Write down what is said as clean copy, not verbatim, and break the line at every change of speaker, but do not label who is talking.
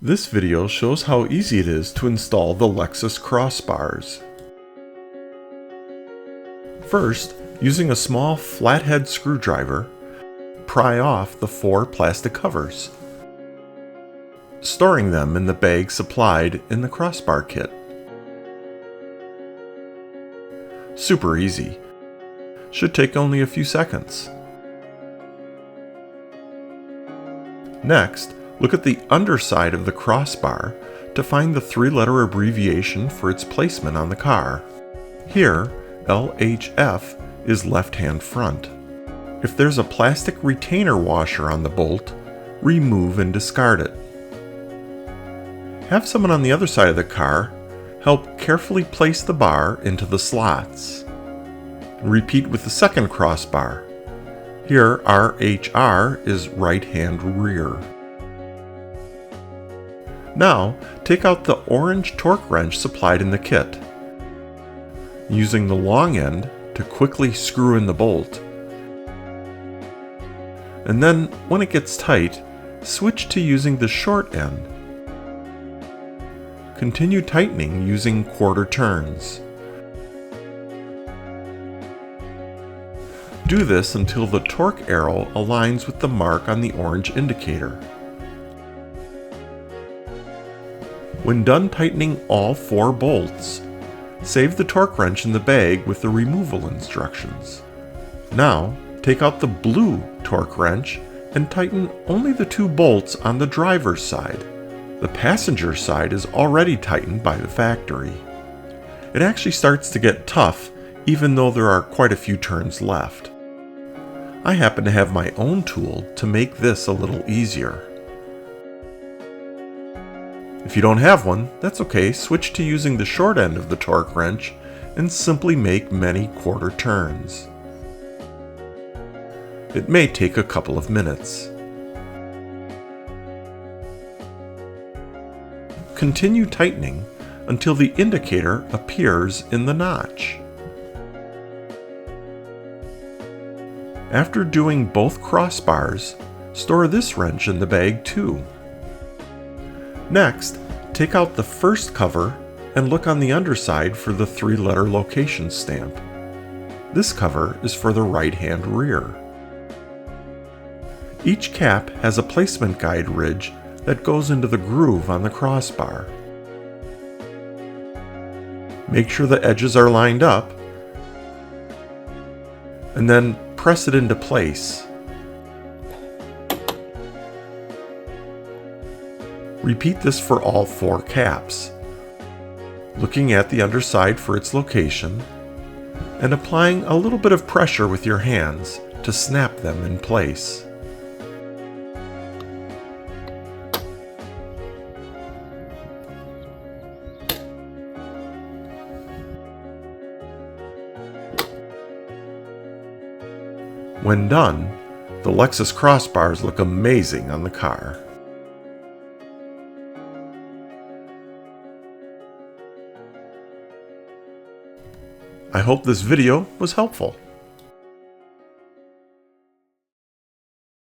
This video shows how easy it is to install the Lexus Cross Bars. First, using a small flathead screwdriver, pry off the 4 plastic covers, storing them in the bag supplied in the crossbar kit. Super easy. Should take only a few seconds. Next, look at the underside of the crossbar to find the 3-letter abbreviation for its placement on the car. Here, LHF is left-hand front. If there's a plastic retainer washer on the bolt, remove and discard it. Have someone on the other side of the car help carefully place the bar into the slots. Repeat with the second crossbar. Here, RHR is right-hand rear. Now, take out the orange torque wrench supplied in the kit. Using the long end to quickly screw in the bolt. And then, when it gets tight, switch to using the short end. Continue tightening using quarter turns. Do this until the torque arrow aligns with the mark on the orange indicator. When done tightening all 4 bolts, save the torque wrench in the bag with the removal instructions. Now, take out the blue torque wrench and tighten only the 2 bolts on the driver's side. The passenger side is already tightened by the factory. It actually starts to get tough even though there are quite a few turns left. I happen to have my own tool to make this a little easier. If you don't have one, that's okay. Switch to using the short end of the torque wrench and simply make many quarter turns. It may take a couple of minutes. Continue tightening until the indicator appears in the notch. After doing both crossbars, store this wrench in the bag too. Next, take out the first cover and look on the underside for the 3-letter location stamp. This cover is for the right-hand rear. Each cap has a placement guide ridge that goes into the groove on the crossbar. Make sure the edges are lined up, and then press it into place. Repeat this for all 4 caps, looking at the underside for its location, and applying a little bit of pressure with your hands to snap them in place. When done, the Lexus Cross Bars look amazing on the car. I hope this video was helpful.